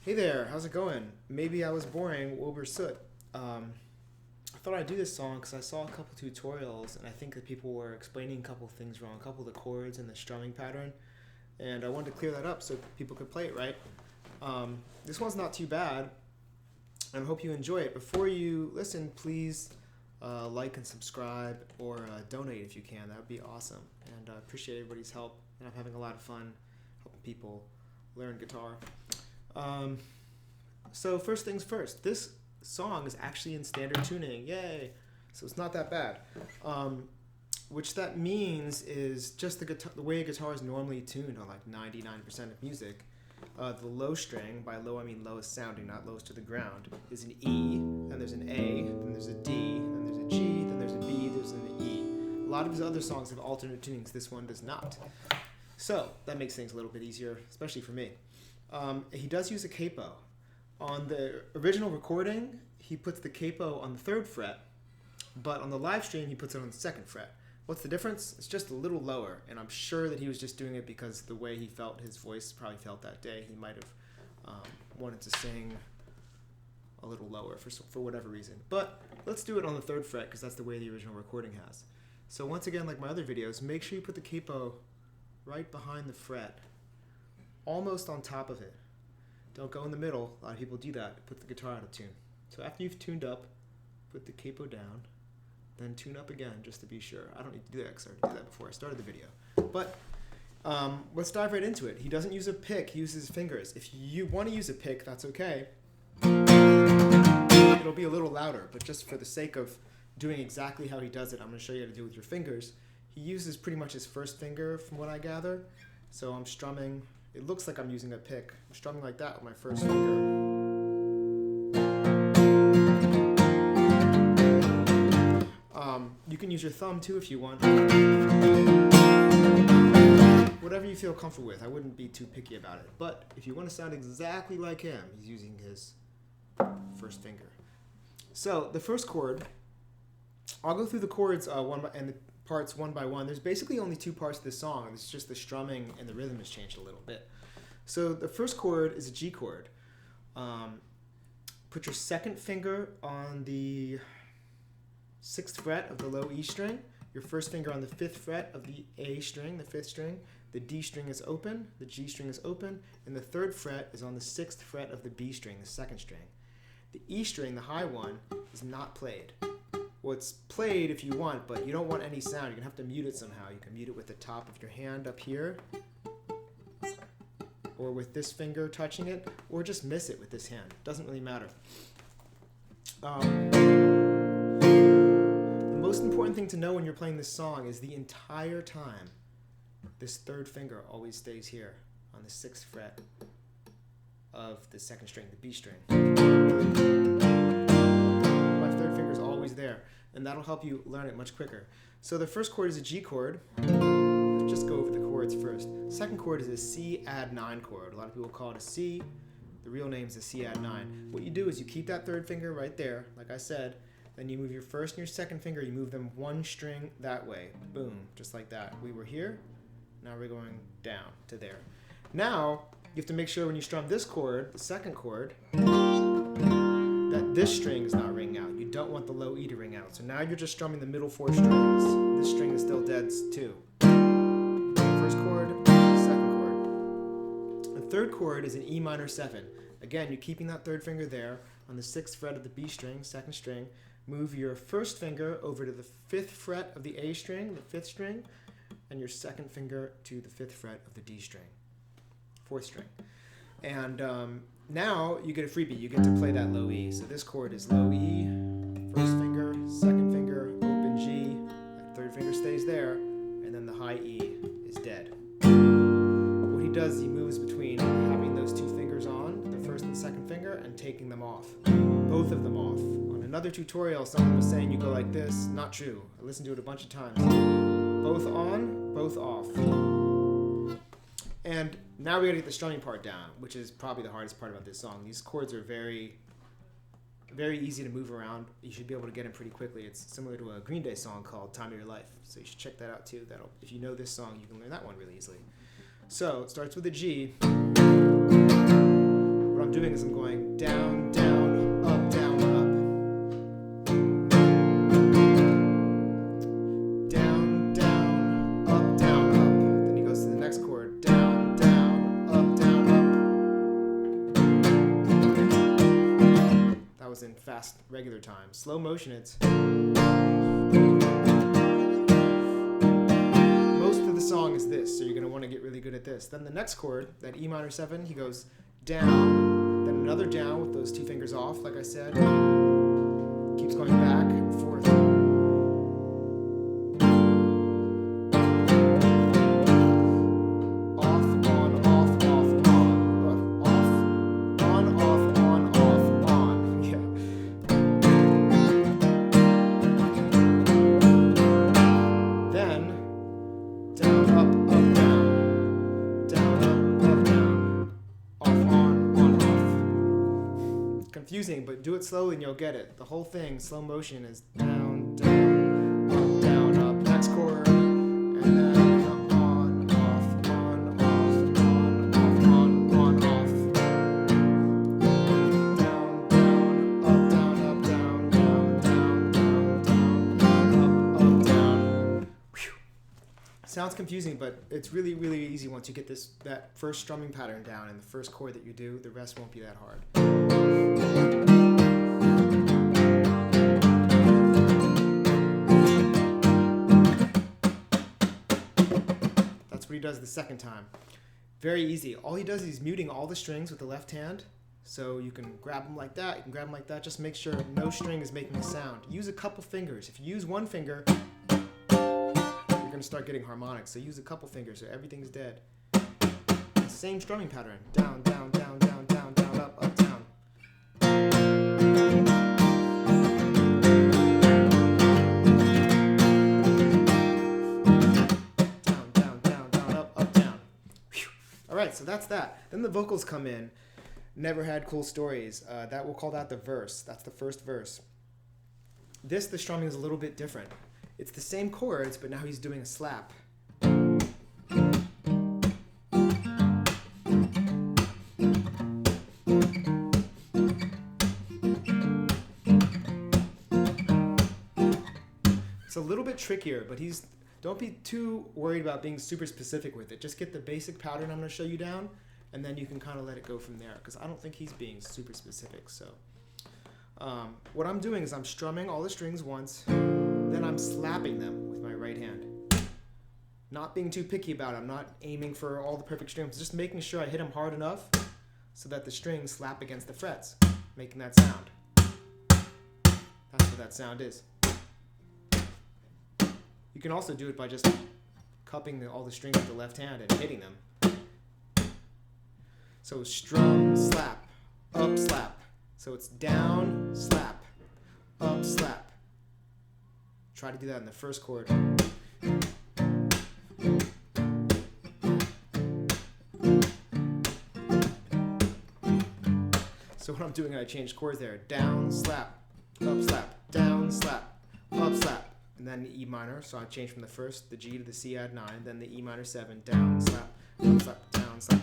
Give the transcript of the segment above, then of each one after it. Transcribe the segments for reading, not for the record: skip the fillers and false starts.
Hey there, how's it going? Maybe I was boring, Wilbur Soot. I thought I'd do this song because I saw a couple tutorials and I think that people were explaining a couple things wrong, a couple of the chords and the strumming pattern, and I wanted to clear that up so people could play it right. This one's not too bad, and I hope you enjoy it. Before you listen, please like and subscribe or donate if you can. That would be awesome, and I appreciate everybody's help, and I'm having a lot of fun helping people learn guitar. So first things first, this song is actually in standard tuning, yay! So it's not that bad. Which that means is just the way a guitar is normally tuned on like 99% of music. The low string, by low I mean lowest sounding, not lowest to the ground, is an E, then there's an A, then there's a D, then there's a G, then there's a B, there's an E. A lot of his other songs have alternate tunings, this one does not. So that makes things a little bit easier, especially for me. He does use a capo. On the original recording, he puts the capo on the 3rd fret, but on the live stream, he puts it on the 2nd fret. What's the difference? It's just a little lower, and I'm sure that he was just doing it because the way he felt, his voice probably felt that day. He might have wanted to sing a little lower for whatever reason. But let's do it on the 3rd fret because that's the way the original recording has. So once again, like my other videos, make sure you put the capo right behind the fret, almost on top of it. Don't go in the middle. A lot of people do that. Put the guitar out of tune. So after you've tuned up, put the capo down, then tune up again just to be sure. I don't need to do that because I already did that before I started the video. But let's dive right into it. He doesn't use a pick. He uses his fingers. If you want to use a pick, that's okay. It'll be a little louder, but just for the sake of doing exactly how he does it, I'm going to show you how to do it with your fingers. He uses pretty much his first finger from what I gather. So I'm strumming. It looks like I'm using a pick. I'm strumming like that with my first finger. You can use your thumb too if you want. Whatever you feel comfortable with. I wouldn't be too picky about it. But if you want to sound exactly like him, he's using his first finger. So the first chord, I'll go through the chords and the parts one by one. There's basically only 2 parts to this song. It's just the strumming and the rhythm has changed a little bit. So the first chord is a G chord. Put your 2nd finger on the 6th fret of the low E string, your 1st finger on the 5th fret of the A string, the 5th string, the D string is open, the G string is open, and the 3rd fret is on the 6th fret of the B string, the 2nd string. The E string, the high one, is not played. Well, it's played if you want, but you don't want any sound. You're going to have to mute it somehow. You can mute it with the top of your hand up here, or with this finger touching it, or just miss it with this hand. Doesn't really matter. The most important thing to know when you're playing this song is the entire time, this 3rd finger always stays here on the 6th fret of the 2nd string, the B string. My 3rd finger is always there, and that'll help you learn it much quicker. So the first chord is a G chord. Let's just go over the chords first. 2nd chord is a C add 9 chord. A lot of people call it a C. The real name is a C add 9. What you do is you keep that 3rd finger right there, like I said, then you move your 1st and your 2nd finger, you move them 1 string that way. Boom, just like that. We were here, now we're going down to there. Now, you have to make sure when you strum this chord, the 2nd chord, that this string is not ringing out. You don't want the low E to ring out. So now you're just strumming the middle 4 strings. This string is still dead too. 1st chord, 2nd chord. The 3rd chord is an E minor 7. Again, you're keeping that 3rd finger there on the 6th fret of the B string, 2nd string. Move your 1st finger over to the 5th fret of the A string, the 5th string, and your 2nd finger to the 5th fret of the D string, 4th string. And now you get a freebie. You get to play that low E. So this chord is low E, 1st finger, 2nd finger, open G, that 3rd finger stays there, and then the high E is dead. What he does is he moves between having those 2 fingers on, the 1st and 2nd finger, and taking them off, both of them off. On another tutorial, someone was saying you go like this. Not true. I listened to it a bunch of times. Both on, both off. And now we gotta get the strumming part down, which is probably the hardest part about this song. These chords are very, very easy to move around. You should be able to get them pretty quickly. It's similar to a Green Day song called Time of Your Life. So you should check that out too. If you know this song, you can learn that one really easily. So it starts with a G. What I'm doing is down, down, up, down, up. Down, down, up, down, up. Then he goes to the next chord. Down, down, up, down, up. That was in fast, regular time. Slow motion, it's... Most of the song is this, so you're going to want to get really good at this. Then the next chord, that E minor 7, he goes down, then another down with those two fingers off, like I said. Keeps going back and forth. Off, on, off, off, on. Off, on, off, on, off, on. Yeah. Then, down, up, down. Down, up, down. Off, on, off. Confusing, but do it slowly and you'll get it. The whole thing, slow motion, is down, down, up. Next chord, and then on, off, on, off, on, off, on, off. Down, down, up, down, down, down, up, down. Whew. Sounds confusing, but it's really, really easy once you get that first strumming pattern down and the first chord that you do. The rest won't be that hard. That's what he does the second time. Very easy. All he does is he's muting all the strings with the left hand. So you can grab them like that, you can grab them like that. Just make sure no string is making a sound. Use a couple fingers. If you use one finger, you're going to start getting harmonics. So use a couple fingers so everything's dead. Same strumming pattern. Down, down, down, down, down, down, up, down. Down, down, down, down, up, down. Whew. All right, so that's that. Then the vocals come in. Never had cool stories. We'll call that the verse. That's the first verse. The strumming is a little bit different. It's the same chords, but now he's doing a slap. It's a little bit trickier, but don't be too worried about being super specific with it. Just get the basic pattern I'm going to show you down, and then you can kind of let it go from there, because I don't think he's being super specific. So what I'm doing is I'm strumming all the strings once, then I'm slapping them with my right hand. Not being too picky about it. I'm not aiming for all the perfect strings, just making sure I hit them hard enough so that the strings slap against the frets, making that sound. That's what that sound is. You can also do it by just cupping all the strings with the left hand and hitting them. So strum, slap, up, slap. So it's down, slap, up, slap. Try to do that in the first chord. So what I'm doing, I changed chords there. Down, slap, up, slap, down, slap, up, slap. And then the E minor, so I changed from the first, the G to the C add 9, then the E minor 7, down, slap, up, slap, down, slap.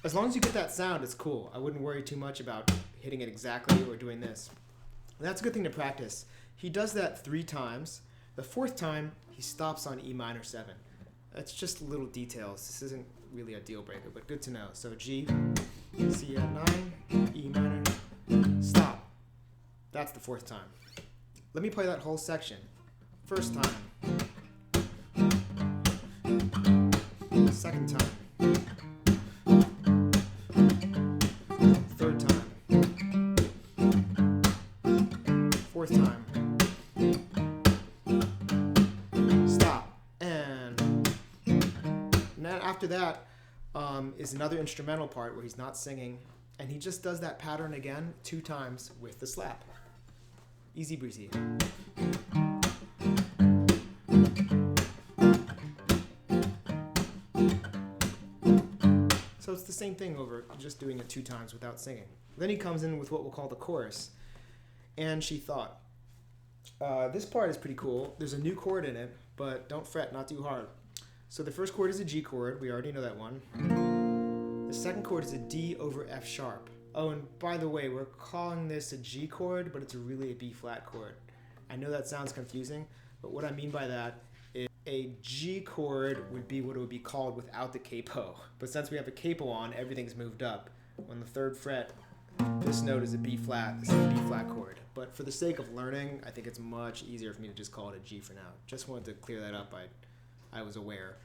As long as you get that sound, it's cool. I wouldn't worry too much about hitting it exactly or doing this. And that's a good thing to practice. He does that 3 times. The 4th time, he stops on E minor 7. That's just little details. This isn't really a deal breaker, but good to know. So G, C add 9, E minor, stop. That's the 4th time. Let me play that whole section. First time. Second time. Third time. 4th time. Stop. And then after that is another instrumental part where he's not singing, and he just does that pattern again 2 times with the slap. Easy breezy. So it's the same thing over, just doing it 2 times without singing. Then he comes in with what we'll call the chorus. And she thought. This part is pretty cool. There's a new chord in it, but don't fret, not too hard. So the first chord is a G chord. We already know that one. The second chord is a D over F sharp. Oh, and by the way, we're calling this a G chord, but it's really a B flat chord. I know that sounds confusing, but what I mean by that is a G chord would be what it would be called without the capo. But since we have a capo on, everything's moved up. On the 3rd fret, this note is a B flat. This is a B flat chord. But for the sake of learning, I think it's much easier for me to just call it a G for now. Just wanted to clear that up. I was aware.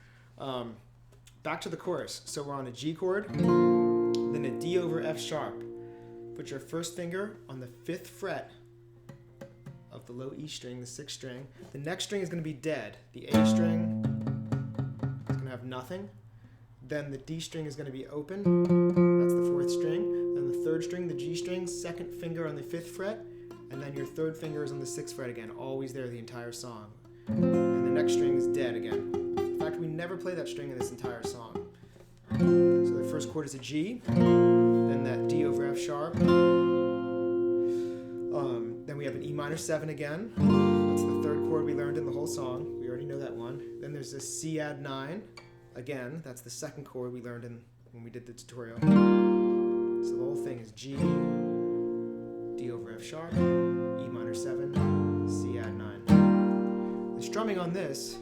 Back to the chorus. So we're on a G chord, then a D over F sharp. Put your first finger on the 5th fret of the low E string, the 6th string. The next string is going to be dead. The A string is going to have nothing. Then the D string is going to be open. That's the 4th string. Then the 3rd string, the G string, 2nd finger on the 5th fret. And then your 3rd finger is on the 6th fret again, always there the entire song. And the next string is dead again. In fact, we never play that string in this entire song. So the first chord is a G, then that D over F sharp. Then we have an E minor 7 again. That's the 3rd chord we learned in the whole song. We already know that one. Then there's a C add 9. Again, that's the 2nd chord we learned when we did the tutorial. So the whole thing is G, D over F sharp, E minor 7, C add 9. The strumming on this is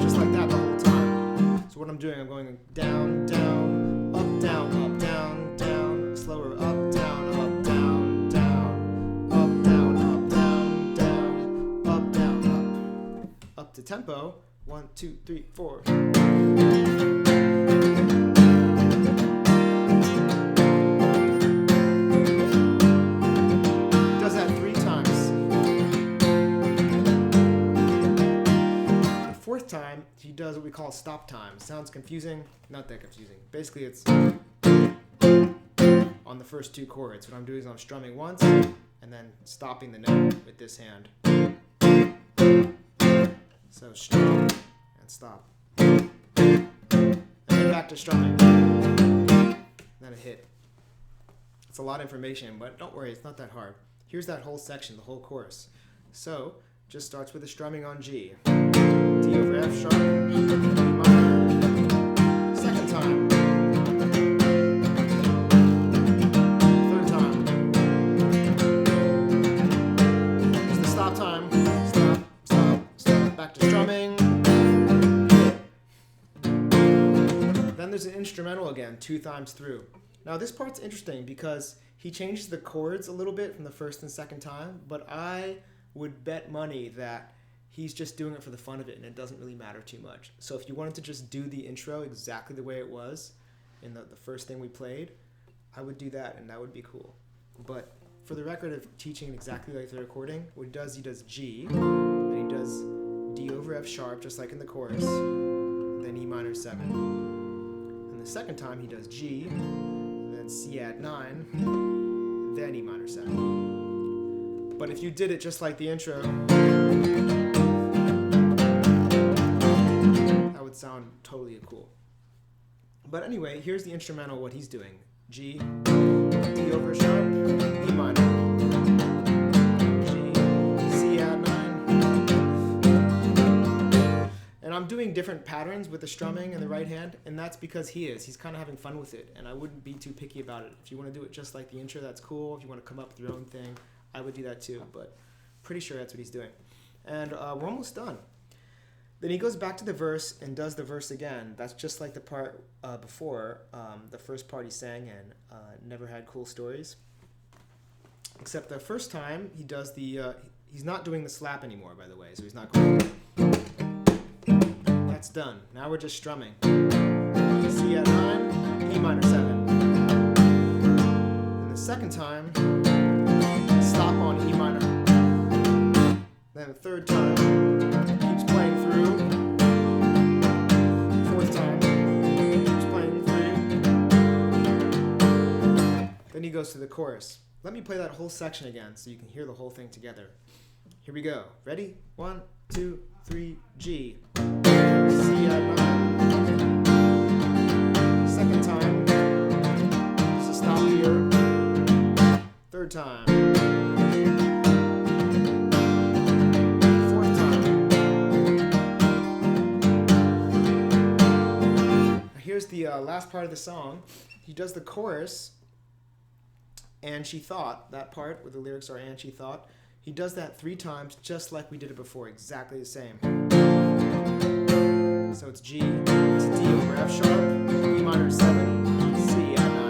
just like that the whole time. So what I'm doing, I'm going down, down, up, down, up, down, down, slower, up, down, up, down, down, up, down, up, down, down, up, down, up to tempo. 1, 2, 3, 4. Time he does what we call stop time. Sounds confusing, not that confusing. Basically it's on the first 2 chords. What I'm doing is I'm strumming once and then stopping the note with this hand. So strum and stop. And then back to strumming. Then a hit. It's a lot of information, but don't worry, it's not that hard. Here's that whole section, the whole chorus. So just starts with the strumming on G. D over F sharp, E minor. 2nd time. 3rd time. It's the stop time. Stop, stop, stop. Back to strumming. Then there's an instrumental again, 2 times through. Now this part's interesting because he changes the chords a little bit from the 1st and 2nd time, but I would bet money that he's just doing it for the fun of it and it doesn't really matter too much. So if you wanted to just do the intro exactly the way it was in the first thing we played, I would do that and that would be cool. But for the record of teaching exactly like the recording, what he does G, then he does D over F sharp just like in the chorus, then E minor 7. And the 2nd time he does G, then C add 9, then E minor 7. But if you did it just like the intro, that would sound totally cool. But anyway, here's the instrumental, what he's doing. G, D over sharp, E minor, G, C add 9. And I'm doing different patterns with the strumming in the right hand, and that's because he's kind of having fun with it, and I wouldn't be too picky about it. If you want to do it just like the intro, that's cool. If you want to come up with your own thing, I would do that too, but pretty sure that's what he's doing. And we're almost done. Then he goes back to the verse and does the verse again. That's just like the part before, the first part he sang in, Never Had Cool Stories. Except the first time he does he's not doing the slap anymore, by the way, so he's not going. That's done. Now we're just strumming. C add 9, E minor 7. And the 2nd time, stop on E minor. Then the 3rd time, keeps playing through. 4th time, keeps playing through. Then he goes to the chorus. Let me play that whole section again so you can hear the whole thing together. Here we go. Ready? 1, 2, 3, G. C add 9. 2nd time, just a stop here. Third time. Fourth time. Now here's the last part of the song. He does the chorus, and she thought, that part where the lyrics are and she thought. He does that 3 times just like we did it before, exactly the same. So it's G, it's D over F sharp, E minor 7, C add 9.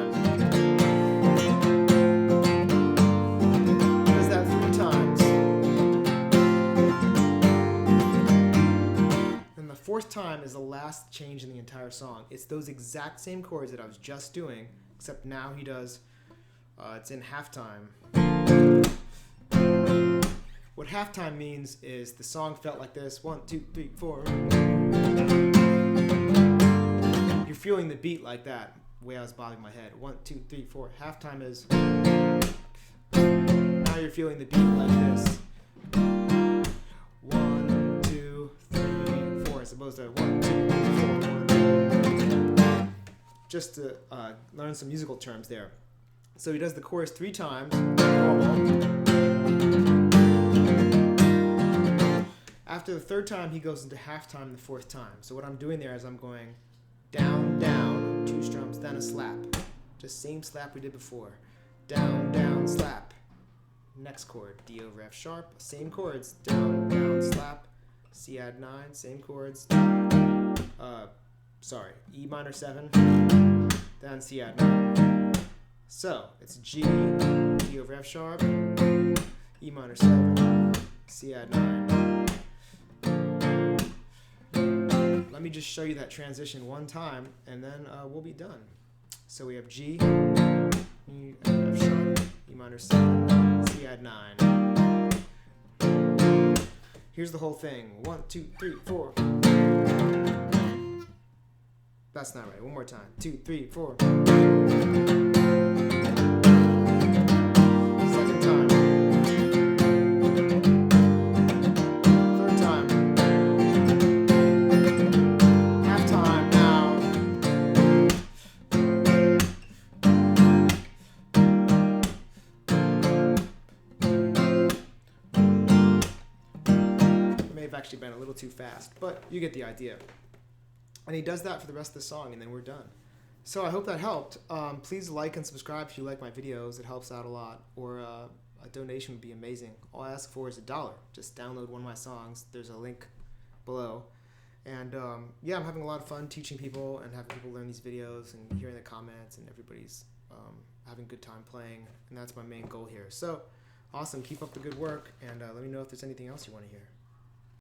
Does that 3 times. And the 4th time is the last change in the entire song. It's those exact same chords that I was just doing, except now he does, it's in halftime. What halftime means is the song felt like this. 1, 2, 3, 4. You're feeling the beat like that. The way I was bobbing my head. 1, 2, 3, 4. Halftime is. Now you're feeling the beat like this. 1, 2, 3, 4. As opposed to 1, 2, 3, 4, 1. Just to learn some musical terms there. So he does the chorus 3 times. Normal. After the 3rd time, he goes into halftime the 4th time. So what I'm doing there is I'm going down, down, 2 strums, then a slap. Just same slap we did before. Down, down, slap. Next chord, D over F sharp, same chords. Down, down, slap. C add 9, same chords. E minor 7, then C add 9. So it's G, D over F sharp, E minor 7, C add 9. Let me just show you that transition one time, and then we'll be done. So we have G, E, F sharp, E minor 7, C add 9. Here's the whole thing. 1, 2, 3, 4. That's not right. One more time. 2, 3, 4. Second time. Third time. Halftime now. It may have actually been a little too fast, but you get the idea. And he does that for the rest of the song, and then we're done. So I hope that helped. Please like and subscribe if you like my videos. It helps out a lot. Or a donation would be amazing. All I ask for is $1. Just download one of my songs. There's a link below. And yeah, I'm having a lot of fun teaching people and having people learn these videos and hearing the comments, and everybody's having a good time playing. And that's my main goal here. So awesome. Keep up the good work, and let me know if there's anything else you want to hear.